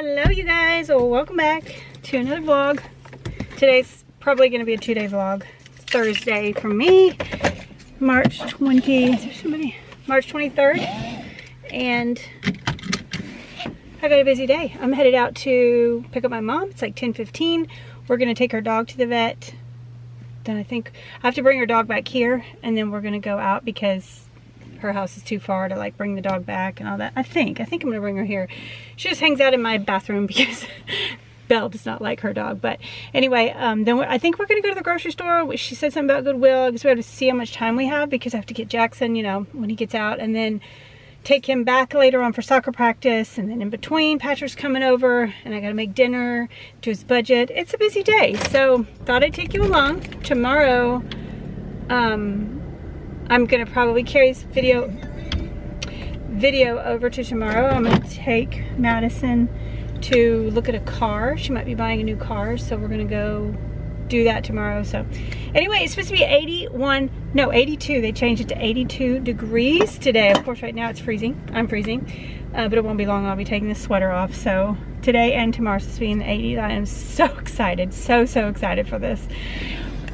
Hello you guys, welcome back to another vlog. Today's probably going to be a 2-day vlog. It's Thursday for me, March 23rd, and I got a busy day. I'm headed out to pick up my mom. It's like 10:15. We're going to take her dog to the vet. Then I think I have to bring her dog back here, and then we're going to go out because her house is too far to like bring the dog back and all that. I think I'm going to bring her here. She just hangs out in my bathroom because Belle does not like her dog. But anyway, then I think we're going to go to the grocery store. She said something about Goodwill. I guess we have to see how much time we have because I have to get Jackson, you know, when he gets out, and then take him back later on for soccer practice. And then in between, Patrick's coming over and I got to make dinner, do his budget. It's a busy day. So thought I'd take you along. Tomorrow, I'm gonna probably carry this video over to tomorrow. I'm gonna take Madison to look at a car. She might be buying a new car, so we're gonna go do that tomorrow. So anyway, it's supposed to be 82. They changed it to 82 degrees today. Of course, right now it's freezing. I'm freezing, but it won't be long. I'll be taking this sweater off. So today and tomorrow is supposed to be in the 80s. I am so excited, so excited for this.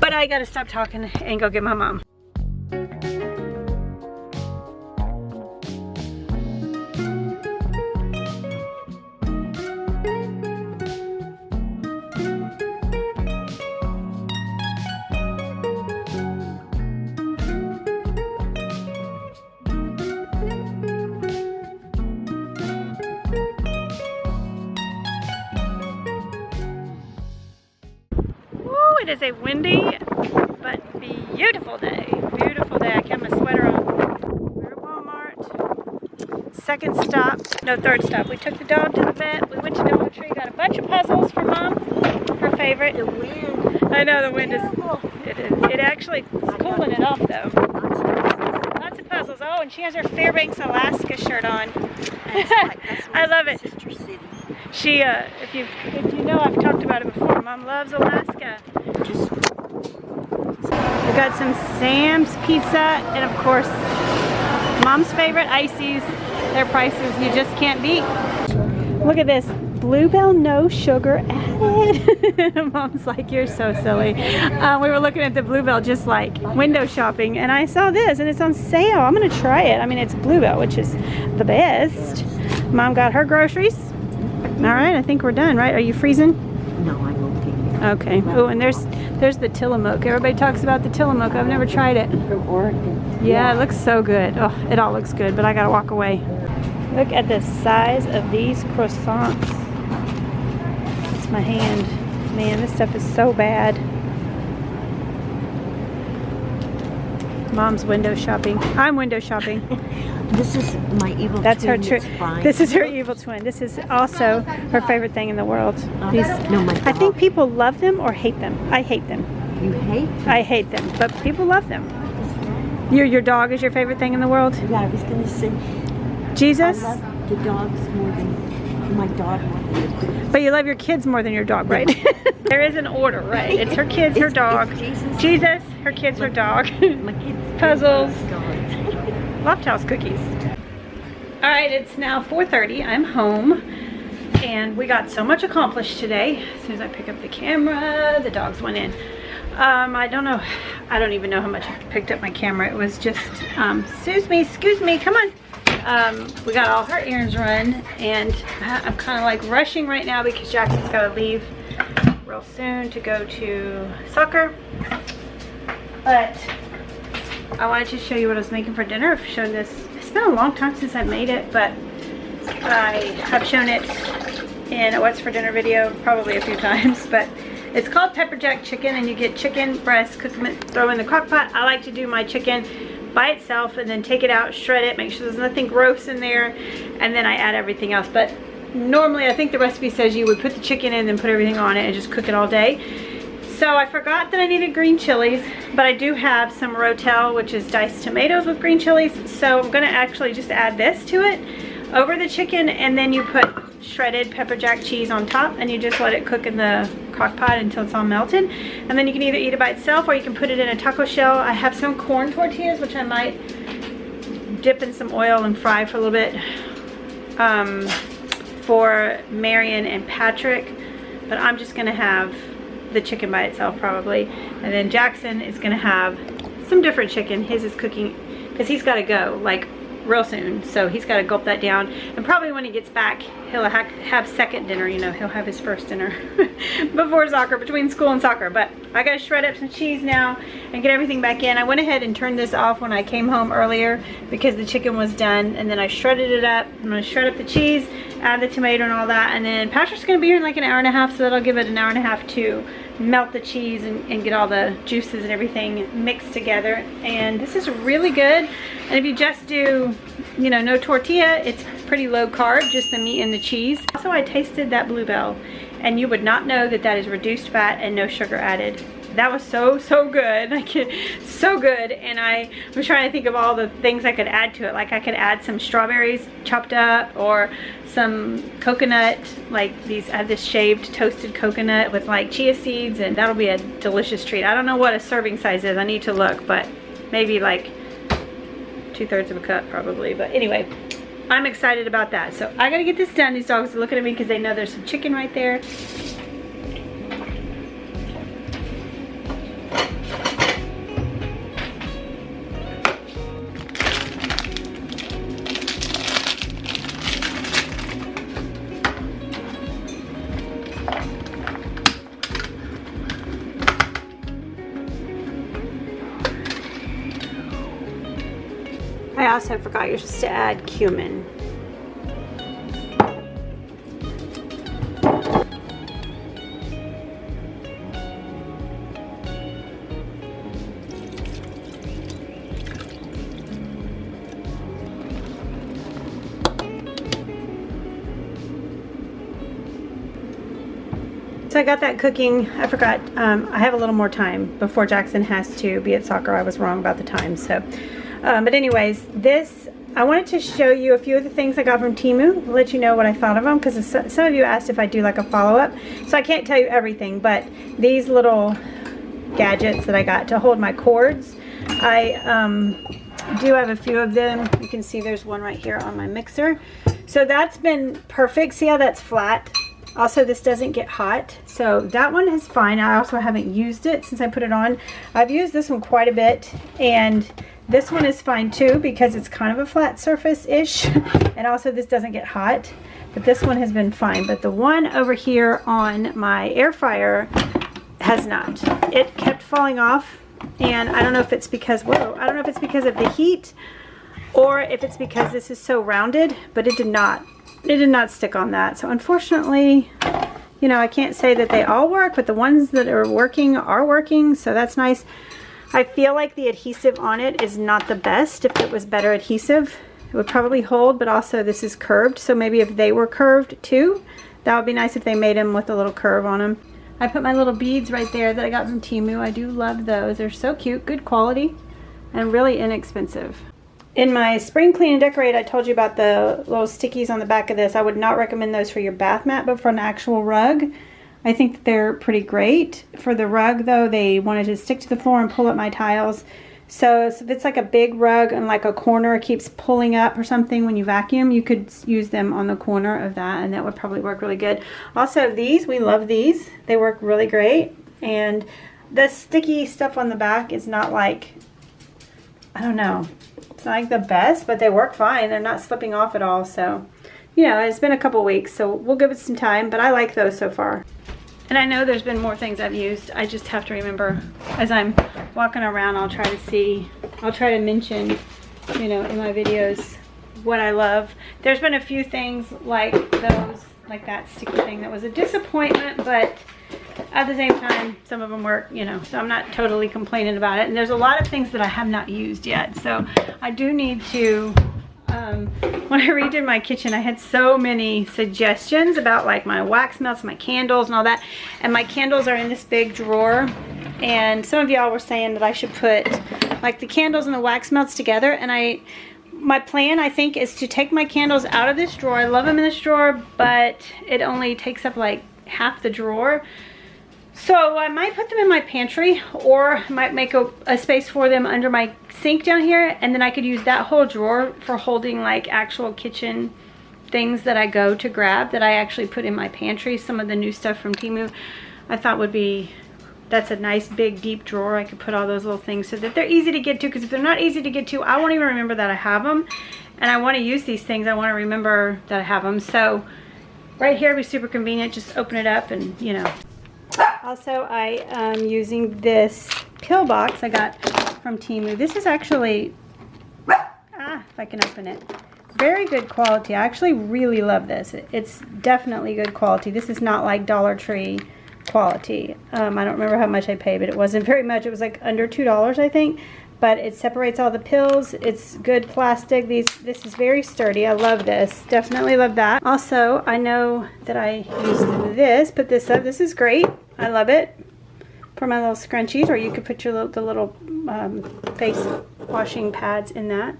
But I gotta stop talking and go get my mom. It is a windy but beautiful day. Beautiful day. I kept my sweater on. We're at Walmart. Third stop. We took the dog to the vet. We went to Dollar Tree, got a bunch of puzzles for Mom. Her favorite. The wind. I know the wind is. It actually is cooling it off though. Lots of puzzles. Oh, and she has her Fairbanks, Alaska shirt on. I love it. Sister city. She, if you know, I've talked about it before. Mom loves Alaska. We got some Sam's pizza, and of course, Mom's favorite ices. Their prices you just can't beat. Look at this. Bluebell, no sugar added. Mom's like, you're so silly. We were looking at the Bluebell just like window shopping, and I saw this, and it's on sale. I'm gonna try it. I mean, it's Bluebell, which is the best. Mom got her groceries. All right, I think we're done, right? Are you freezing? No, I'm okay. Okay. Oh, and there's the Tillamook. Everybody talks about the Tillamook. I've never tried it. From Oregon. Yeah, it looks so good. Oh, it all looks good, but I gotta walk away. Look at the size of these croissants. It's my hand. Man, this stuff is so bad. Mom's window shopping. I'm window shopping. This is my evil That's twin. her This is her evil twin. This is also her favorite thing in the world. These, no, my dog. I think people love them or hate them. I hate them. You hate them? I hate them, but people love them. Your dog is your favorite thing in the world? Yeah, I was going to say. Jesus? I love the dogs more than my dog more than the kids. But you love your kids more than your dog, right? There is an order, right? It's her kids, her dog. Jesus, her kids, her dog. My kids. Puzzles. Loft House cookies. All right, it's now 4:30. I'm home, and we got so much accomplished today. As soon as I pick up the camera, the dogs went in. I don't even know how much I picked up my camera. It was just, excuse me, come on. We got all her errands run, and I'm kind of like rushing right now because Jackson's got to leave real soon to go to soccer. But I wanted to show you what I was making for dinner. I've shown this. It's been a long time since I made it, but I have shown it in a what's for dinner video probably a few times. But it's called pepper jack chicken, and you get chicken breasts, cook them, throw in the crock pot. I like to do my chicken by itself and then take it out, shred it, make sure there's nothing gross in there, and then I add everything else. But normally I think the recipe says you would put the chicken in and put everything on it and just cook it all day. So I forgot that I needed green chilies, but I do have some rotel, which is diced tomatoes with green chilies. So I'm gonna actually just add this to it over the chicken, and then you put shredded pepper jack cheese on top, and you just let it cook in the crock pot until it's all melted. And then you can either eat it by itself or you can put it in a taco shell. I have some corn tortillas, which I might dip in some oil and fry for a little bit. for Marion and Patrick, but I'm just gonna have the chicken by itself probably. And then Jackson is gonna have some different chicken. His is cooking because he's gotta go like real soon, so he's got to gulp that down, and probably when he gets back he'll have second dinner, you know, he'll have his first dinner before soccer, between school and soccer. But I gotta shred up some cheese now and get everything back in. I went ahead and turned this off when I came home earlier because the chicken was done, and then I shredded it up. I'm gonna shred up the cheese, add the tomato and all that, and then Patrick's gonna be here in like an hour and a half, so that'll give it an hour and a half to melt the cheese and get all the juices and everything mixed together. And this is really good. And if you just do, you know, no tortilla, it's pretty low carb, just the meat and the cheese. Also, I tasted that Bluebell, and you would not know that that is reduced fat and no sugar added. That was so good, like so good. And I was trying to think of all the things I could add to it. Like I could add some strawberries chopped up, or some coconut, like these, I have this shaved toasted coconut with like chia seeds, and that'll be a delicious treat. I don't know what a serving size is, I need to look, but maybe like 2/3 of a cup probably. But anyway, I'm excited about that. So I gotta get this done. These dogs are looking at me because they know there's some chicken right there. I also forgot you're supposed to add cumin. So I got that cooking. I forgot, I have a little more time before Jackson has to be at soccer. I was wrong about the time, so. But anyways, this, I wanted to show you a few of the things I got from Temu, let you know what I thought of them, because some of you asked if I do like a follow-up. So I can't tell you everything, but these little gadgets that I got to hold my cords, I do have a few of them. You can see there's one right here on my mixer. So that's been perfect. See how that's flat? Also, this doesn't get hot, so that one is fine. I also haven't used it since I put it on. I've used this one quite a bit, and this one is fine too because it's kind of a flat surface-ish, and also this doesn't get hot, but this one has been fine. But the one over here on my air fryer has not. It kept falling off, and I don't know if it's because, whoa, I don't know if it's because of the heat or if it's because this is so rounded, but it did not stick on that. So unfortunately, you know, I can't say that they all work, but the ones that are working, so that's nice. I feel like the adhesive on it is not the best. If it was better adhesive, it would probably hold, but also this is curved, so maybe if they were curved too, that would be nice if they made them with a little curve on them. I put my little beads right there that I got from Temu. I do love those. They're so cute, good quality, and really inexpensive. In my spring clean and decorate, I told you about the little stickies on the back of this. I would not recommend those for your bath mat, but for an actual rug, I think that they're pretty great. For the rug though, they wanted to stick to the floor and pull up my tiles. So if it's like a big rug and like a corner keeps pulling up or something when you vacuum, you could use them on the corner of that, and that would probably work really good. Also these, we love these. They work really great. And the sticky stuff on the back is not like, I don't know, it's not like the best, but they work fine. They're not slipping off at all. So, you know, it's been a couple weeks, so we'll give it some time, but I like those so far. And I know there's been more things I've used. I just have to remember as I'm walking around, I'll try to mention, you know, in my videos what I love. There's been a few things like those, like that sticky thing that was a disappointment, but at the same time, some of them work, you know, so I'm not totally complaining about it. And there's a lot of things that I have not used yet, so I do need to, when I redid my kitchen, I had so many suggestions about like my wax melts, my candles and all that, and my candles are in this big drawer, and some of y'all were saying that I should put like the candles and the wax melts together, and my plan, I think, is to take my candles out of this drawer. I love them in this drawer, but it only takes up like half the drawer. So I might put them in my pantry, or might make a space for them under my sink down here, and then I could use that whole drawer for holding like actual kitchen things that I go to grab that I actually put in my pantry. Some of the new stuff from Temu I thought would be, that's a nice big deep drawer. I could put all those little things so that they're easy to get to, because if they're not easy to get to, I won't even remember that I have them. And I want to use these things. I want to remember that I have them. So right here would be super convenient. Just open it up and, you know. Also, I am using this pill box I got from Temu. This is actually, if I can open it, very good quality. I actually really love this. It's definitely good quality. This is not like Dollar Tree quality. I don't remember how much I paid, but it wasn't very much. It was like under $2, I think. But it separates all the pills. It's good plastic. This is very sturdy. I love this. Definitely love that. Also, I know that I used this. Put this up. This is great. I love it for my little scrunchies, or you could put your the little face washing pads in that.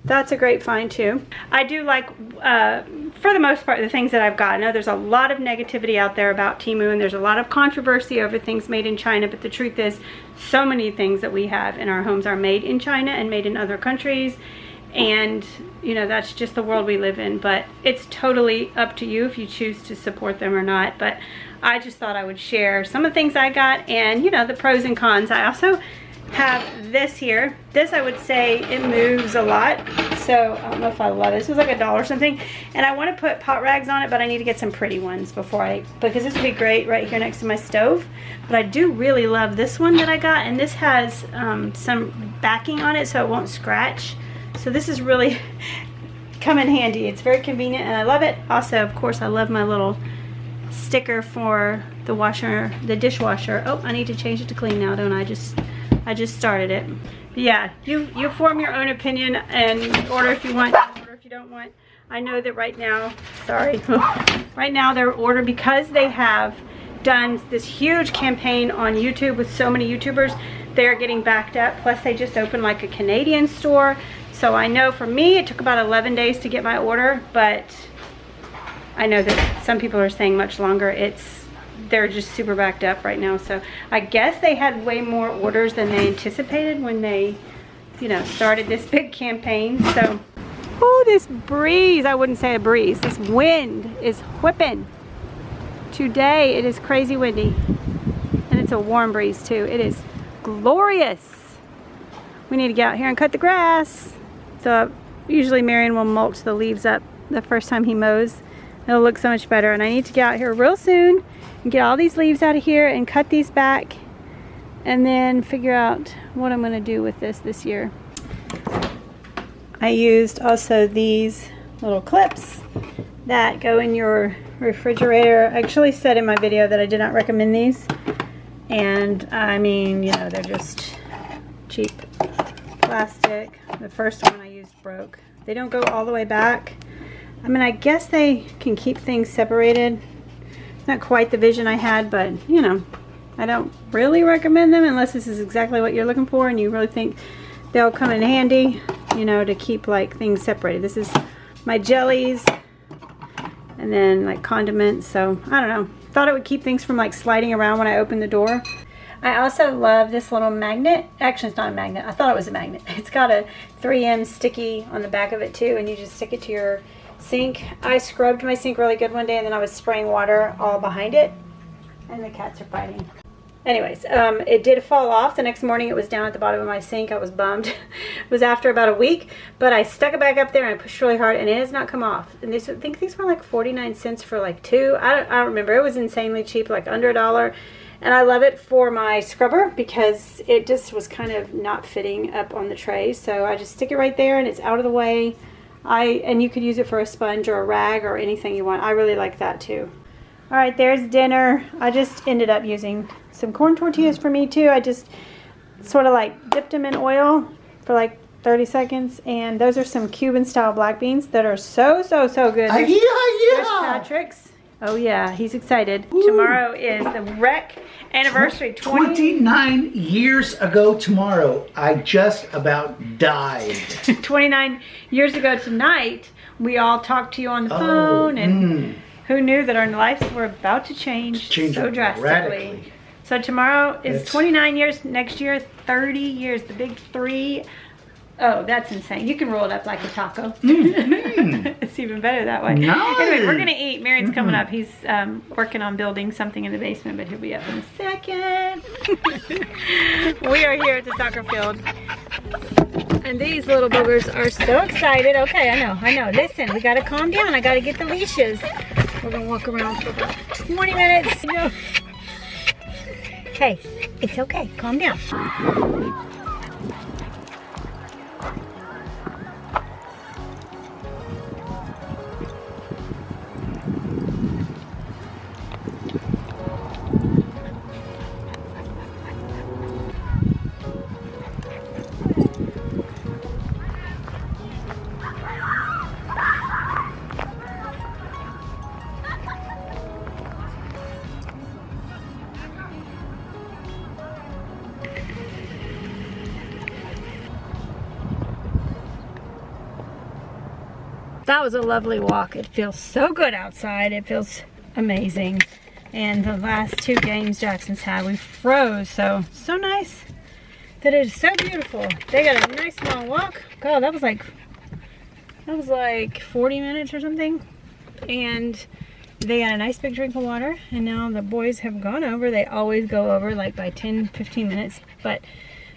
That's a great find too. I do like, for the most part, the things that I've got. I know there's a lot of negativity out there about Temu, and there's a lot of controversy over things made in China, but the truth is, so many things that we have in our homes are made in China and made in other countries, and you know, that's just the world we live in. But it's totally up to you if you choose to support them or not. But I just thought I would share some of the things I got, and you know, the pros and cons. I also have this here. This, I would say, it moves a lot, so I don't know if I love it. This was like $1 or something, and I want to put pot rags on it, but I need to get some pretty ones because this would be great right here next to my stove. But I do really love this one that I got, and this has some backing on it so it won't scratch. So this is really come in handy. It's very convenient and I love it. Also, of course, I love my little sticker for the washer, the dishwasher. Oh, I need to change it to clean now, don't I? I just started it. But yeah, you form your own opinion and order if you want, order if you don't want. I know that right now, sorry, right now their order, because they have done this huge campaign on YouTube with so many YouTubers, they're getting backed up. Plus they just opened like a Canadian store. So I know for me, it took about 11 days to get my order, but I know that some people are saying much longer. They're just super backed up right now. So I guess they had way more orders than they anticipated when they, you know, started this big campaign. So, oh, this breeze, I wouldn't say a breeze. This wind is whipping. Today it is crazy windy. And it's a warm breeze too. It is glorious. We need to get out here and cut the grass. So usually Marion will mulch the leaves up the first time he mows. It'll look so much better. And I need to get out here real soon and get all these leaves out of here and cut these back, and then figure out what I'm going to do with this year. I used also these little clips that go in your refrigerator. I actually said in my video that I did not recommend these, and I mean, you know, they're just cheap plastic. The first one I used broke. They don't go all the way back. I mean, I guess they can keep things separated. Not quite the vision I had, but you know, I don't really recommend them unless this is exactly what you're looking for and you really think they'll come in handy, you know, to keep like things separated. This is my jellies and then like condiments. So I don't know, thought it would keep things from like sliding around when I open the door. I also love this little magnet. Actually, it's not a magnet. I thought it was a magnet. It's got a 3M sticky on the back of it too, and you just stick it to your sink. I scrubbed my sink really good one day, and then I was spraying water all behind it, and the cats are fighting. Anyways, it did fall off. The next morning it was down at the bottom of my sink. I was bummed. It was after about a week, but I stuck it back up there and I pushed really hard, and it has not come off. And I think these were like 49 cents for like two. I don't remember. It was insanely cheap, like under $1. And I love it for my scrubber because it just was kind of not fitting up on the tray. So I just stick it right there and it's out of the way. And you could use it for a sponge or a rag or anything you want. I really like that too. All right, there's dinner. I just ended up using some corn tortillas for me too. I just sort of like dipped them in oil for like 30 seconds. And those are some Cuban style black beans that are so good. There's Patrick's. Oh yeah, he's excited. Ooh. Tomorrow is the rec anniversary. 29 years ago tomorrow, I just about died. 29 years ago tonight, we all talked to you on the phone, and who knew that our lives were about to change so drastically. Radically. So tomorrow is 29 years, next year 30 years, the big 3. Oh, that's insane. You can roll it up like a taco. It's even better that way. Nice. Anyway, we're gonna eat. Marion's coming up. He's working on building something in the basement, but he'll be up in a second. We are here at the soccer field. And these little boogers are so excited. Okay, I know. Listen, we gotta calm down. I gotta get the leashes. We're gonna walk around for about 20 minutes. No. Hey, it's okay. Calm down. That was a lovely walk. It feels so good outside. It feels amazing. And the last 2 games Jackson's had, we froze. So nice that it is so beautiful. They got a nice long walk. God, that was like 40 minutes or something. And they got a nice big drink of water. And now the boys have gone over. They always go over like by 10, 15 minutes. But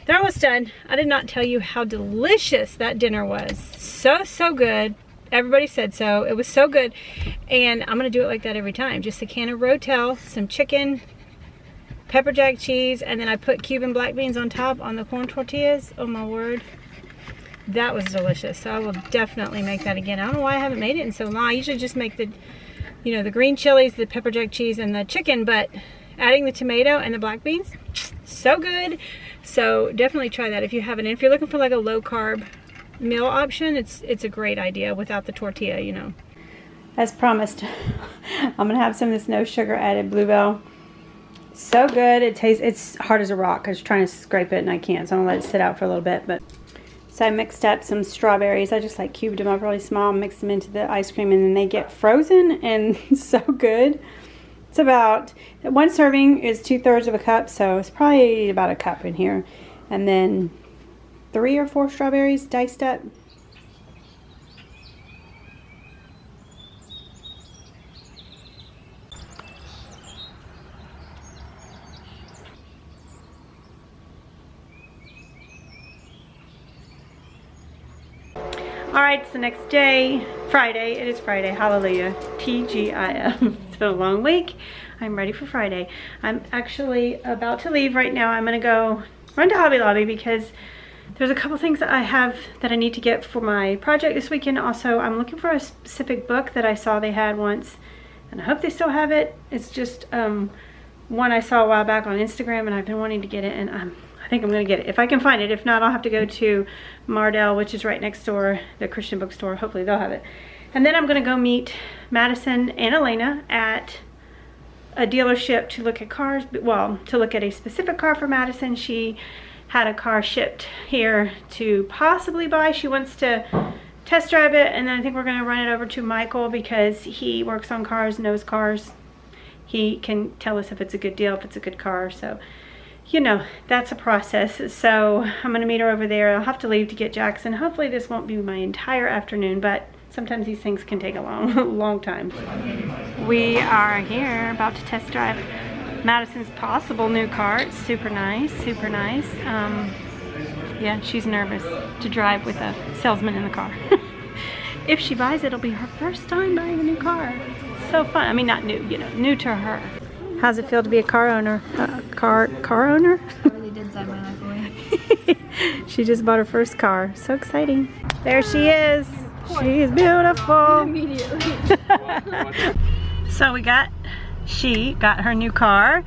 they're almost done. I did not tell you how delicious that dinner was. So good. Everybody said so. It was so good. And I'm going to do it like that every time. Just a can of Rotel, some chicken, pepper jack cheese, and then I put Cuban black beans on top on the corn tortillas. Oh my word. That was delicious. So I will definitely make that again. I don't know why I haven't made it in so long. I usually just make the, you know, the green chilies, the pepper jack cheese, and the chicken, but adding the tomato and the black beans, so good. So definitely try that if you haven't. And if you're looking for like a low carb meal option, it's a great idea without the tortilla, you know. As promised, I'm gonna have some of this no sugar added Bluebell. So good. It's hard as a rock. I was trying to scrape it and I can't, so I'm gonna let it sit out for a little bit. But so I mixed up some strawberries. I just like cubed them up really small, mixed them into the ice cream, and then they get frozen and so good. It's about, 1 serving is 2/3 of a cup, so it's probably about a cup in here. And then 3 or 4 strawberries diced up. All right, it's the next day, Friday. It is Friday, hallelujah, TGIF. It's been a long week. I'm ready for Friday. I'm actually about to leave right now. I'm gonna go run to Hobby Lobby because there's a couple things that I have that I need to get for my project this weekend. Also, I'm looking for a specific book that I saw they had once, and I hope they still have it. It's just one I saw a while back on Instagram, and I've been wanting to get it, and I think I'm gonna get it if I can find it. If not, I'll have to go to Mardell, which is right next door, the Christian bookstore. Hopefully they'll have it. And then I'm gonna go meet Madison and Elena at a dealership to look at cars. Well, to look at a specific car for Madison. She had a car shipped here to possibly buy. She wants to test drive it, and then I think we're gonna run it over to Michael because he works on cars, knows cars. He can tell us if it's a good deal, if it's a good car. So, you know, that's a process. So I'm gonna meet her over there. I'll have to leave to get Jackson. Hopefully this won't be my entire afternoon, but sometimes these things can take a long time. We are here about to test drive Madison's possible new car. It's super nice, super nice. Yeah, she's nervous to drive with a salesman in the car. If she buys it, it'll be her first time buying a new car. So fun. I mean, not new, you know, new to her. How's it feel to be a car owner? Car owner? I really did sign my life away. She just bought her first car. So exciting. There she is. She's beautiful. Immediately. So she got her new car.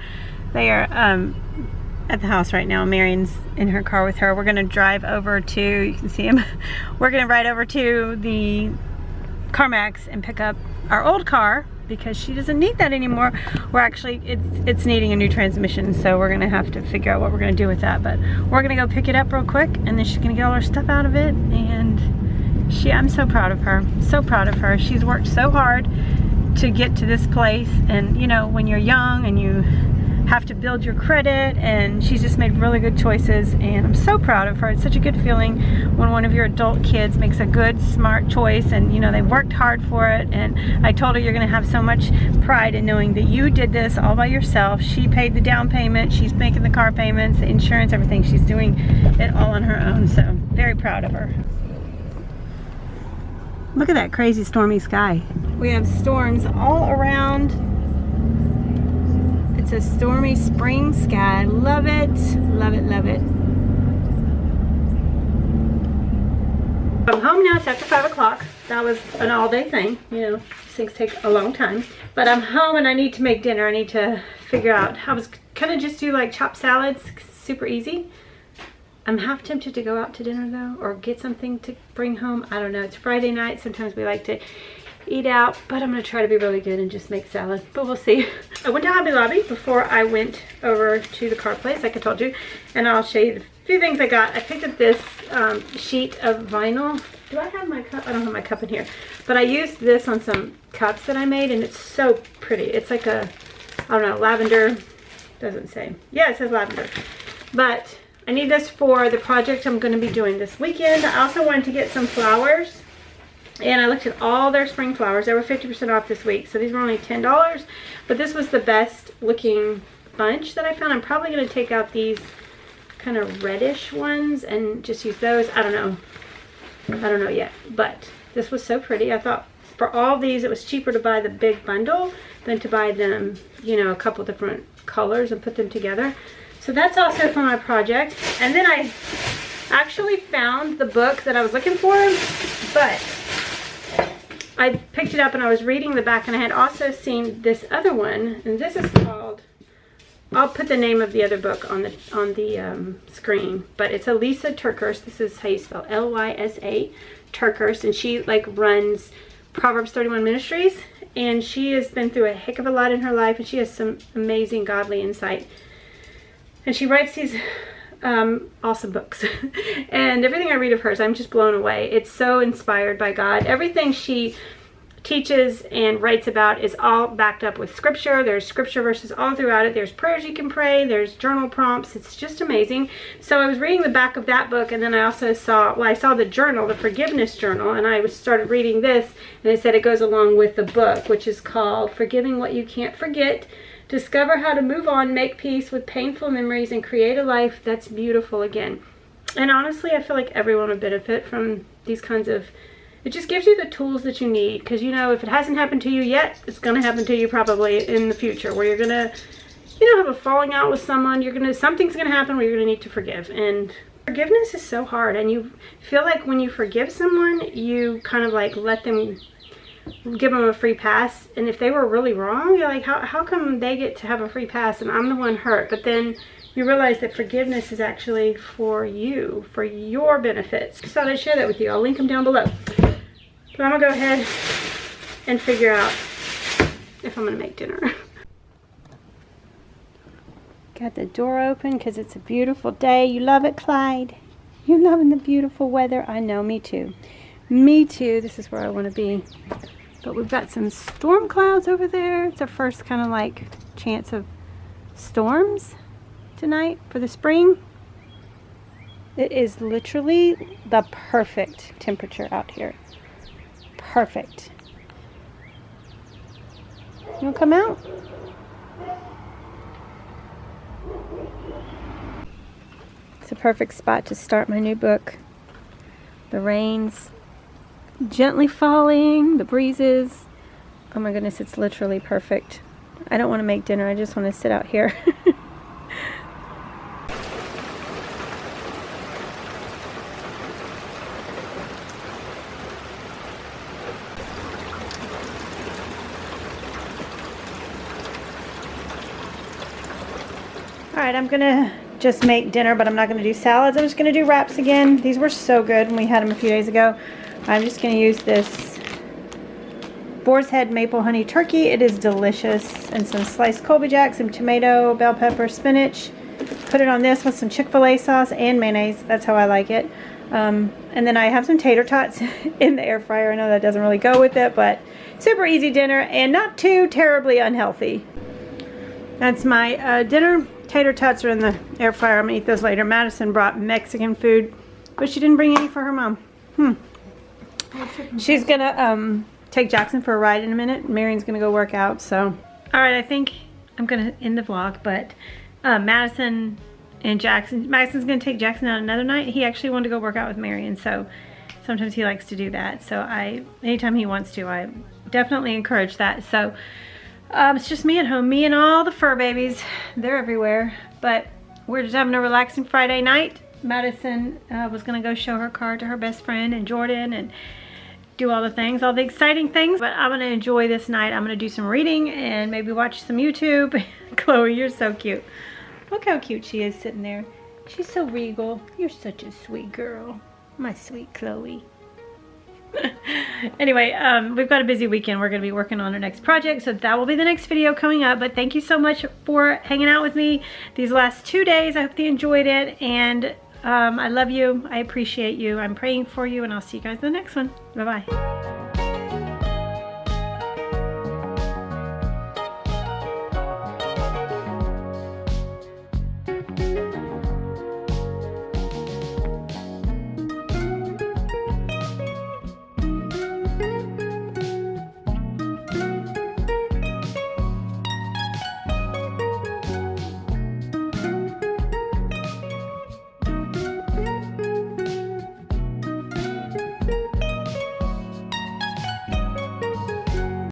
They are at the house right now. Marion's in her car with her. We're gonna drive over to, you can see him. We're gonna ride over to the CarMax and pick up our old car because she doesn't need that anymore. We're actually, it's needing a new transmission, so we're gonna have to figure out what we're gonna do with that. But we're gonna go pick it up real quick, and then she's gonna get all her stuff out of it. And I'm so proud of her, so proud of her. She's worked so hard to get to this place, and you know, when you're young and you have to build your credit, and she's just made really good choices, and I'm so proud of her. It's such a good feeling when one of your adult kids makes a good, smart choice, and you know, they worked hard for it. And I told her, you're gonna have so much pride in knowing that you did this all by yourself. She paid the down payment, she's making the car payments, the insurance, everything. She's doing it all on her own, so very proud of her. Look at that crazy stormy sky. We have storms all around. It's a stormy spring sky. Love it, love it, love it. I'm home now. It's after 5 o'clock. That was an all-day thing. You know, these things take a long time. But I'm home and I need to make dinner. I need to figure out. I was gonna just do like chopped salads, super easy. I'm half tempted to go out to dinner though, or get something to bring home. I don't know. It's Friday night. Sometimes we like to eat out, but I'm gonna try to be really good and just make salad, but we'll see. I went to Hobby Lobby before I went over to the car place, like I told you, and I'll show you the few things I got. I picked up this sheet of vinyl. Do I have my cup? I don't have my cup in here, but I used this on some cups that I made, and it's so pretty. It's like a, I don't know, lavender, doesn't say. Yeah, it says lavender, but I need this for the project I'm going to be doing this weekend. I also wanted to get some flowers, and I looked at all their spring flowers. They were 50% off this week, so these were only $10, but this was the best looking bunch that I found. I'm probably going to take out these kind of reddish ones and just use those. I don't know yet, but this was so pretty. I thought for all these it was cheaper to buy the big bundle than to buy them, you know, a couple different colors and put them together. So that's also for my project. And then I actually found the book that I was looking for, but I picked it up and I was reading the back, and I had also seen this other one, and this is called, I'll put the name of the other book on the screen, but it's a Lisa Turkhurst. This is how you spell L-Y-S-A, Turkhurst, and she like runs Proverbs 31 Ministries, and she has been through a heck of a lot in her life, and she has some amazing godly insight. And she writes these awesome books. And everything I read of hers, I'm just blown away. It's so inspired by God. Everything she teaches and writes about is all backed up with scripture. There's scripture verses all throughout it. There's prayers you can pray. There's journal prompts. It's just amazing. So I was reading the back of that book, and then I also saw, well, I saw the journal, the forgiveness journal, and I started reading this, and it said it goes along with the book, which is called Forgiving What You Can't Forget. Discover how to move on, make peace with painful memories, and create a life that's beautiful again. And honestly, I feel like everyone would benefit from these kinds of, it just gives you the tools that you need. Because, you know, if it hasn't happened to you yet, it's going to happen to you probably in the future, where you're going to, you know, have a falling out with someone. Something's going to happen where you're going to need to forgive. And forgiveness is so hard. And you feel like when you forgive someone, you kind of like let them, give them a free pass, and if they were really wrong, you're like, how come they get to have a free pass and I'm the one hurt? But then you realize that forgiveness is actually for you, for your benefits. Just thought I'd share that with you. I'll link them down below. But I'm gonna go ahead and figure out if I'm gonna make dinner. Got the door open because it's a beautiful day. You love it, Clyde? You loving the beautiful weather? I know, me too. Me too. This is where I want to be. But we've got some storm clouds over there. It's our first kind of like chance of storms tonight for the spring. It is literally the perfect temperature out here. Perfect. You want to come out? It's a perfect spot to start my new book. The rain's gently falling, the breezes. Oh my goodness, it's literally perfect. I don't want to make dinner, I just want to sit out here. Alright, I'm gonna just make dinner, but I'm not gonna do salads. I'm just gonna do wraps again. These were so good when we had them a few days ago. I'm just going to use this Boar's Head Maple Honey Turkey. It is delicious. And some sliced Colby Jack, some tomato, bell pepper, spinach. Put it on this with some Chick-fil-A sauce and mayonnaise. That's how I like it. And then I have some tater tots in the air fryer. I know that doesn't really go with it, but super easy dinner and not too terribly unhealthy. That's my dinner. Tater tots are in the air fryer. I'm gonna eat those later. Madison brought Mexican food, but she didn't bring any for her mom. She's gonna take Jackson for a ride in a minute. Marion's gonna go work out. So, all right, I think I'm gonna end the vlog. But Madison and Madison's gonna take Jackson out another night. He actually wanted to go work out with Marion, so sometimes he likes to do that. So anytime he wants to, I definitely encourage that. So. It's just me at home, me and all the fur babies. They're everywhere, but we're just having a relaxing Friday night. Madison was gonna go show her car to her best friend and Jordan and do all the things, all the exciting things, but I'm gonna enjoy this night. I'm gonna do some reading and maybe watch some YouTube. Chloe, you're so cute. Look how cute she is sitting there. She's so regal. You're such a sweet girl, my sweet Chloe. Anyway, we've got a busy weekend. We're going to be working on our next project, so that will be the next video coming up. But thank you so much for hanging out with me these last 2 days. I hope you enjoyed it, and I love you. I appreciate you. I'm praying for you, and I'll see you guys in the next one. Bye-bye.